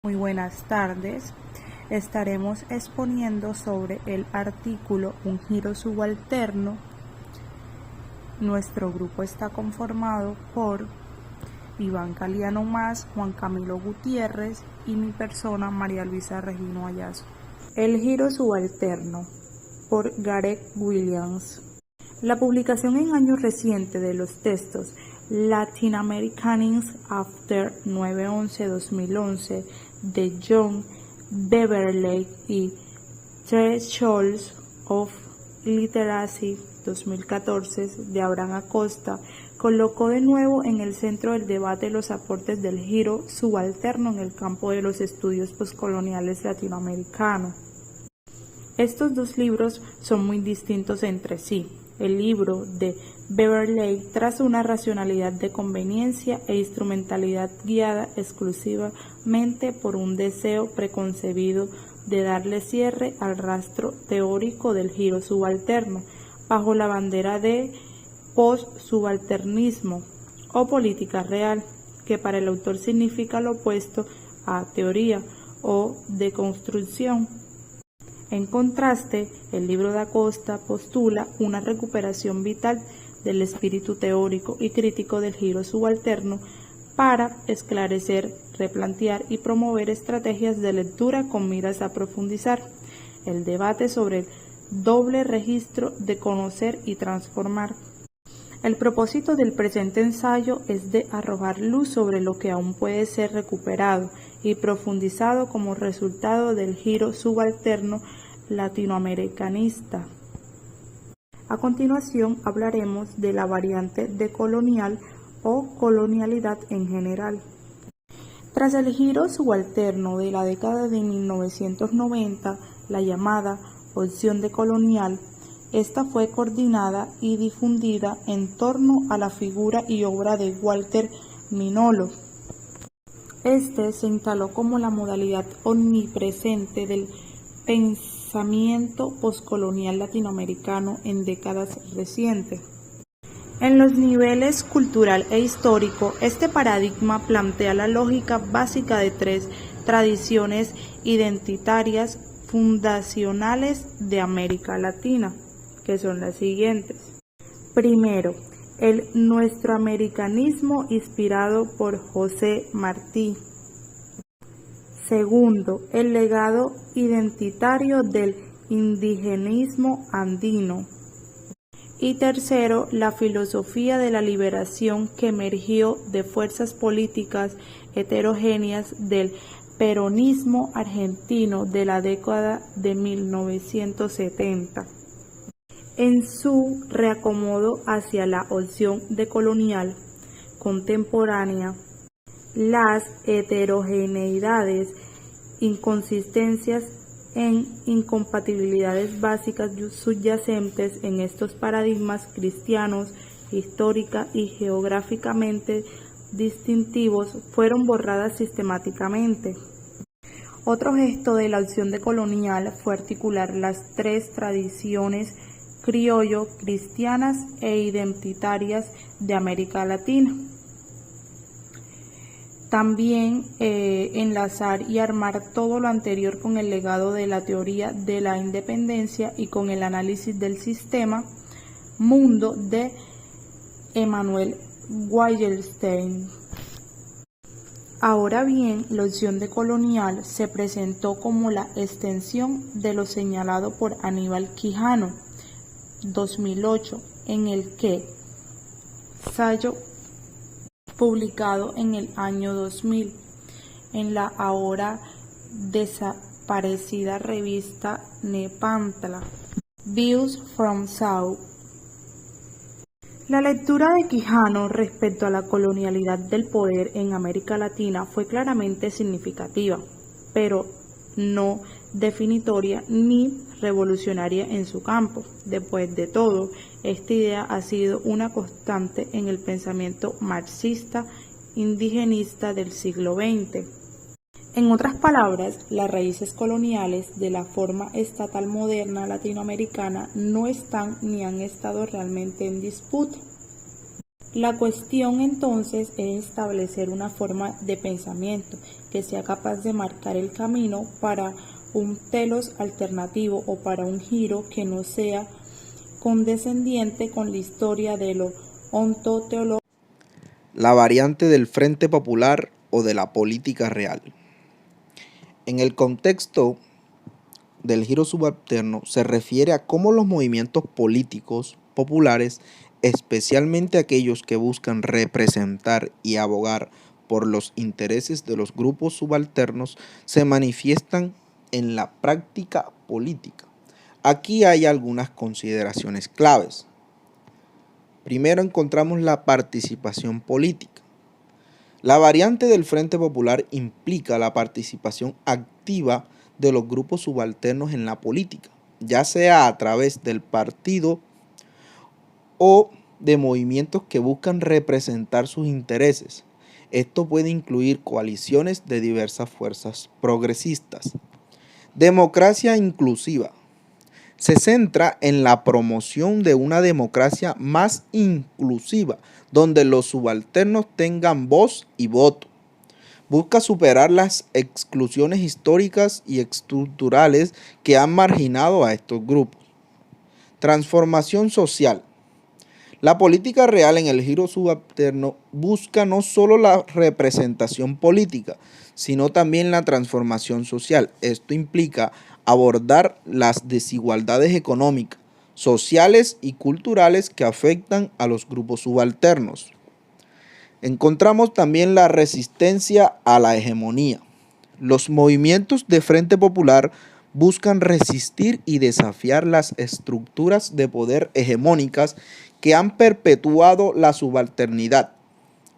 Muy buenas tardes. Estaremos exponiendo sobre el artículo Un giro subalterno. Nuestro grupo está conformado por Iván Galeano Más, Juan Camilo Gutiérrez y mi persona, María Luisa Regino Ayazo. El giro subalterno, por Gareth Williams. La publicación en años recientes de los textos Latin Americans After 9/11-2011 de John Beverley y Thresholds of Literacy 2014 de Abraham Acosta colocó de nuevo en el centro del debate los aportes del giro subalterno en el campo de los estudios postcoloniales latinoamericanos. Estos dos libros son muy distintos entre sí. El libro de Beverley traza una racionalidad de conveniencia e instrumentalidad guiada exclusivamente por un deseo preconcebido de darle cierre al rastro teórico del giro subalterno, bajo la bandera de post-subalternismo o política real, que para el autor significa lo opuesto a teoría o deconstrucción. En contraste, el libro de Acosta postula una recuperación vital del espíritu teórico y crítico del giro subalterno para esclarecer, replantear y promover estrategias de lectura con miras a profundizar el debate sobre el doble registro de conocer y transformar. El propósito del presente ensayo es de arrojar luz sobre lo que aún puede ser recuperado y profundizado como resultado del giro subalterno latinoamericanista. A continuación hablaremos de la variante decolonial o colonialidad en general. Tras el giro subalterno de la década de 1990, la llamada opción decolonial, esta fue coordinada y difundida en torno a la figura y obra de Walter Mignolo. Este se instaló como la modalidad omnipresente del pensamiento postcolonial latinoamericano en décadas recientes. En los niveles cultural e histórico, este paradigma plantea la lógica básica de tres tradiciones identitarias fundacionales de América Latina, que son las siguientes. Primero, el nuestroamericanismo inspirado por José Martí. Segundo, el legado identitario del indigenismo andino. Y tercero, la filosofía de la liberación que emergió de fuerzas políticas heterogéneas del peronismo argentino de la década de 1970. En su reacomodo hacia la opción decolonial contemporánea, las heterogeneidades, inconsistencias e incompatibilidades básicas subyacentes en estos paradigmas cristianos, histórica y geográficamente distintivos fueron borradas sistemáticamente. Otro gesto de la opción decolonial fue articular las tres tradiciones criollo, cristianas e identitarias de América Latina. También enlazar y armar todo lo anterior con el legado de la teoría de la independencia y con el análisis del sistema mundo de Emanuel Wallerstein. Ahora bien, la opción decolonial se presentó como la extensión de lo señalado por Aníbal Quijano, 2008, en el que ensayo publicado en el año 2000 en la ahora desaparecida revista Nepantla, Views from South. La lectura de Quijano respecto a la colonialidad del poder en América Latina fue claramente significativa, pero no definitoria ni revolucionaria en su campo. Después de todo, esta idea ha sido una constante en el pensamiento marxista indigenista del siglo XX. En otras palabras, las raíces coloniales de la forma estatal moderna latinoamericana no están ni han estado realmente en disputa. La cuestión entonces es establecer una forma de pensamiento que sea capaz de marcar el camino para un telos alternativo o para un giro que no sea condescendiente con la historia de lo ontoteológico. La variante del Frente Popular o de la política real. En el contexto del giro subalterno se refiere a cómo los movimientos políticos populares, especialmente aquellos que buscan representar y abogar por los intereses de los grupos subalternos, se manifiestan en la práctica política. Aquí hay algunas consideraciones claves. Primero encontramos la participación política. La variante del Frente Popular implica la participación activa de los grupos subalternos en la política, ya sea a través del partido o de movimientos que buscan representar sus intereses. Esto puede incluir coaliciones de diversas fuerzas progresistas. Democracia inclusiva. Se centra en la promoción de una democracia más inclusiva, donde los subalternos tengan voz y voto. Busca superar las exclusiones históricas y estructurales que han marginado a estos grupos. Transformación social. La política real en el giro subalterno busca no solo la representación política, sino también la transformación social. Esto implica abordar las desigualdades económicas, sociales y culturales que afectan a los grupos subalternos. Encontramos también la resistencia a la hegemonía. Los movimientos de Frente Popular buscan resistir y desafiar las estructuras de poder hegemónicas que han perpetuado la subalternidad.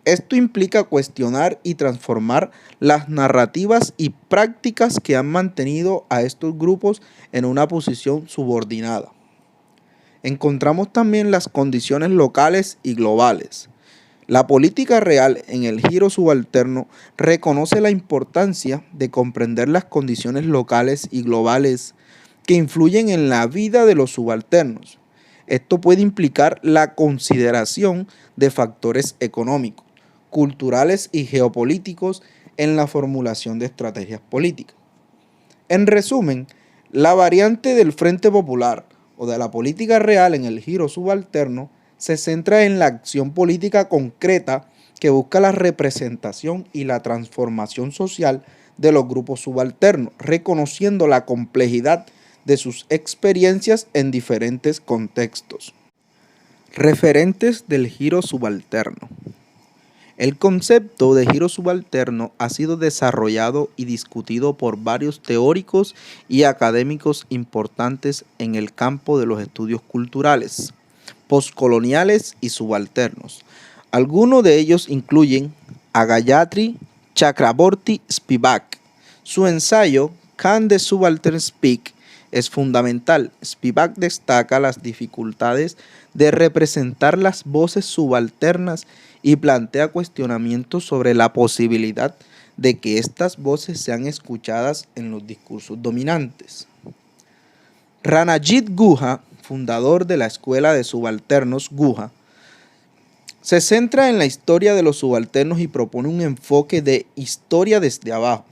Esto implica cuestionar y transformar las narrativas y prácticas que han mantenido a estos grupos en una posición subordinada. Encontramos también las condiciones locales y globales. La política real en el giro subalterno reconoce la importancia de comprender las condiciones locales y globales que influyen en la vida de los subalternos. Esto puede implicar la consideración de factores económicos, culturales y geopolíticos en la formulación de estrategias políticas. En resumen, la variante del Frente Popular o de la política real en el giro subalterno se centra en la acción política concreta que busca la representación y la transformación social de los grupos subalternos, reconociendo la complejidad de sus experiencias en diferentes contextos. Referentes del giro subalterno. El concepto de giro subalterno ha sido desarrollado y discutido por varios teóricos y académicos importantes en el campo de los estudios culturales, postcoloniales y subalternos. Algunos de ellos incluyen a Gayatri Chakraborty Spivak. Su ensayo Can the Subaltern Speak es fundamental. Spivak destaca las dificultades de representar las voces subalternas y plantea cuestionamientos sobre la posibilidad de que estas voces sean escuchadas en los discursos dominantes. Ranajit Guha, fundador de la Escuela de Subalternos Guha, se centra en la historia de los subalternos y propone un enfoque de historia desde abajo,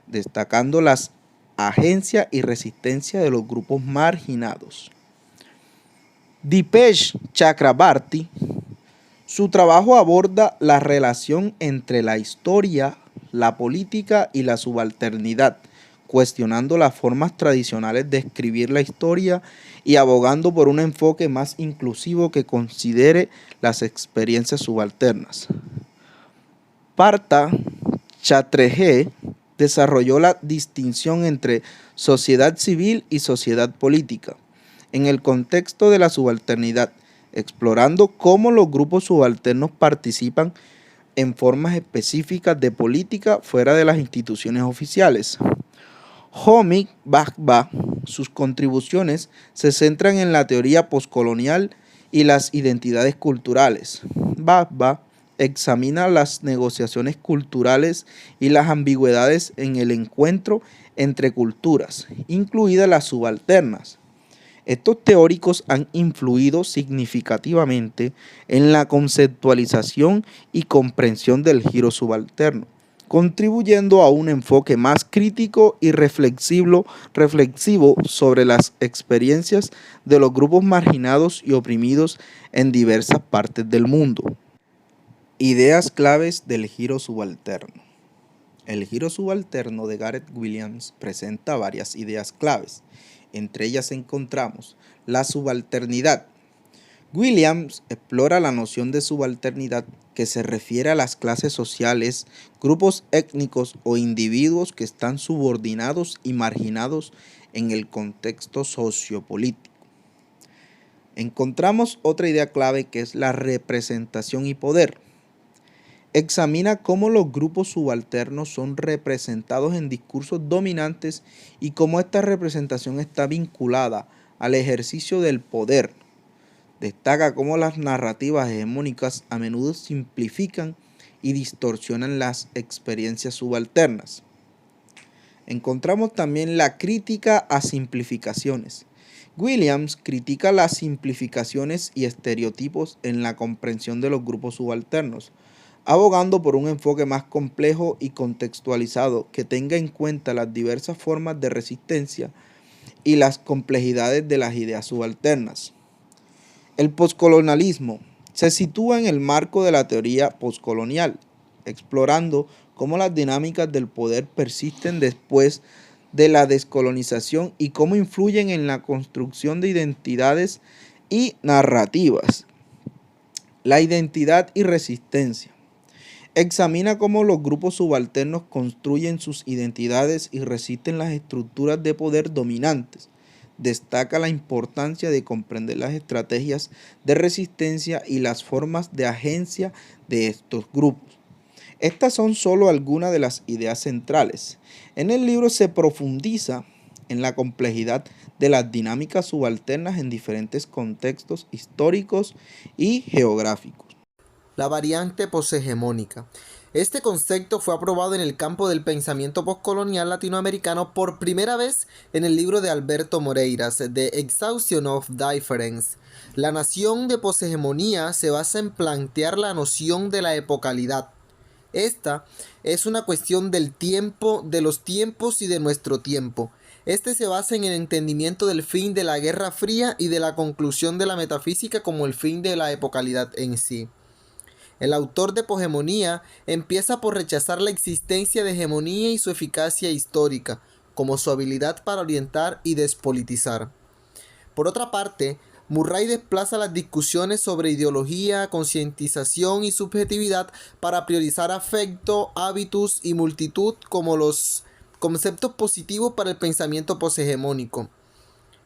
destacando las agencia y resistencia de los grupos marginados. Dipesh Chakrabarty, su trabajo aborda la relación entre la historia, la política y la subalternidad, cuestionando las formas tradicionales de escribir la historia y abogando por un enfoque más inclusivo que considere las experiencias subalternas. Partha Chatterjee desarrolló la distinción entre sociedad civil y sociedad política en el contexto de la subalternidad, explorando cómo los grupos subalternos participan en formas específicas de política fuera de las instituciones oficiales. Homi Bhabha, sus contribuciones se centran en la teoría postcolonial y las identidades culturales. Bhabha examina las negociaciones culturales y las ambigüedades en el encuentro entre culturas, incluidas las subalternas. Estos teóricos han influido significativamente en la conceptualización y comprensión del giro subalterno, contribuyendo a un enfoque más crítico y reflexivo sobre las experiencias de los grupos marginados y oprimidos en diversas partes del mundo. Ideas claves del giro subalterno. El giro subalterno de Gareth Williams presenta varias ideas claves. Entre ellas encontramos la subalternidad. Williams explora la noción de subalternidad que se refiere a las clases sociales, grupos étnicos o individuos que están subordinados y marginados en el contexto sociopolítico. Encontramos otra idea clave que es la representación y poder. Examina cómo los grupos subalternos son representados en discursos dominantes y cómo esta representación está vinculada al ejercicio del poder. Destaca cómo las narrativas hegemónicas a menudo simplifican y distorsionan las experiencias subalternas. Encontramos también la crítica a simplificaciones. Williams critica las simplificaciones y estereotipos en la comprensión de los grupos subalternos, abogando por un enfoque más complejo y contextualizado que tenga en cuenta las diversas formas de resistencia y las complejidades de las ideas subalternas. El poscolonialismo se sitúa en el marco de la teoría poscolonial, explorando cómo las dinámicas del poder persisten después de la descolonización y cómo influyen en la construcción de identidades y narrativas. La identidad y resistencia. Examina cómo los grupos subalternos construyen sus identidades y resisten las estructuras de poder dominantes. Destaca la importancia de comprender las estrategias de resistencia y las formas de agencia de estos grupos. Estas son solo algunas de las ideas centrales. En el libro se profundiza en la complejidad de las dinámicas subalternas en diferentes contextos históricos y geográficos. La variante poshegemónica. Este concepto fue aprobado en el campo del pensamiento postcolonial latinoamericano por primera vez en el libro de Alberto Moreiras, The Exhaustion of Difference. La noción de poshegemonía se basa en plantear la noción de la epocalidad. Esta es una cuestión del tiempo, de los tiempos y de nuestro tiempo. Este se basa en el entendimiento del fin de la Guerra Fría y de la conclusión de la metafísica como el fin de la epocalidad en sí. El autor de Poshegemonía empieza por rechazar la existencia de hegemonía y su eficacia histórica, como su habilidad para orientar y despolitizar. Por otra parte, Murray desplaza las discusiones sobre ideología, concientización y subjetividad para priorizar afecto, hábitus y multitud como los conceptos positivos para el pensamiento poshegemónico.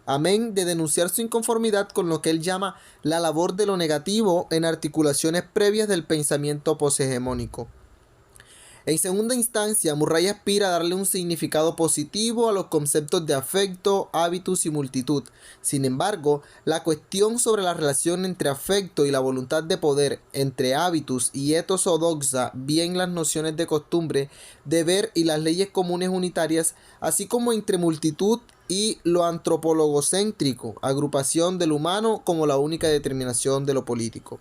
Amén de denunciar su inconformidad con lo que él llama la labor de lo negativo en articulaciones previas del pensamiento poshegemónico. En segunda instancia, Murray aspira a darle un significado positivo a los conceptos de afecto, hábitus y multitud. Sin embargo, la cuestión sobre la relación entre afecto y la voluntad de poder, entre hábitus y ethos o doxa, bien las nociones de costumbre, deber y las leyes comunes unitarias, así como entre multitud y lo antropologocéntrico, agrupación del humano como la única determinación de lo político.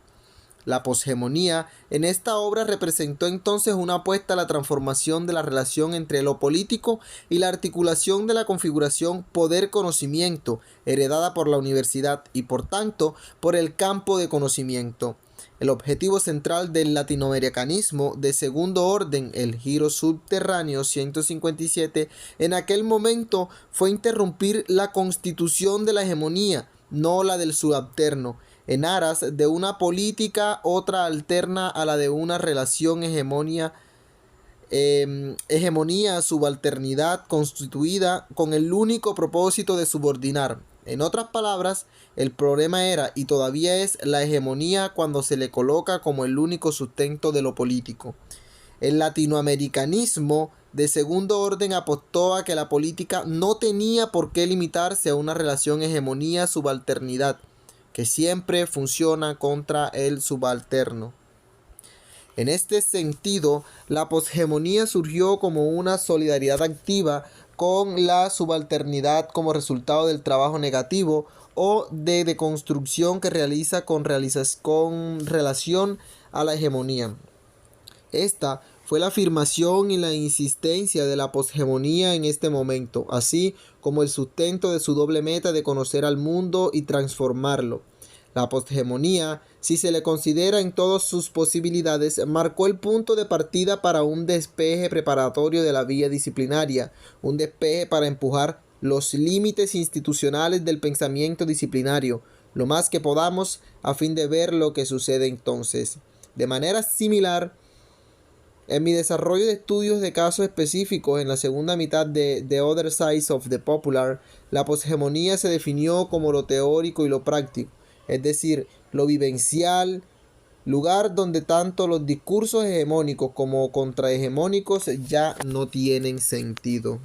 La poshegemonía en esta obra representó entonces una apuesta a la transformación de la relación entre lo político y la articulación de la configuración poder-conocimiento heredada por la universidad y por tanto por el campo de conocimiento. El objetivo central del latinoamericanismo de segundo orden, el giro subterráneo 157, en aquel momento fue interrumpir la constitución de la hegemonía, no la del subalterno, en aras de una política otra alterna a la de una relación hegemonía-subalternidad constituida con el único propósito de subordinar. En otras palabras, el problema era y todavía es la hegemonía cuando se le coloca como el único sustento de lo político. El latinoamericanismo de segundo orden apostó a que la política no tenía por qué limitarse a una relación hegemonía-subalternidad, que siempre funciona contra el subalterno. En este sentido, la poshegemonía surgió como una solidaridad activa con la subalternidad como resultado del trabajo negativo o de deconstrucción que realiza con relación a la hegemonía. Esta fue la afirmación y la insistencia de la poshegemonía en este momento, así como el sustento de su doble meta de conocer al mundo y transformarlo. La poshegemonía, si se le considera en todas sus posibilidades, marcó el punto de partida para un despeje preparatorio de la vía disciplinaria, un despeje para empujar los límites institucionales del pensamiento disciplinario, lo más que podamos, a fin de ver lo que sucede entonces. De manera similar, en mi desarrollo de estudios de casos específicos en la segunda mitad de The Other Sides of the Popular, la poshegemonía se definió como lo teórico y lo práctico, es decir, lo vivencial, lugar donde tanto los discursos hegemónicos como contrahegemónicos ya no tienen sentido.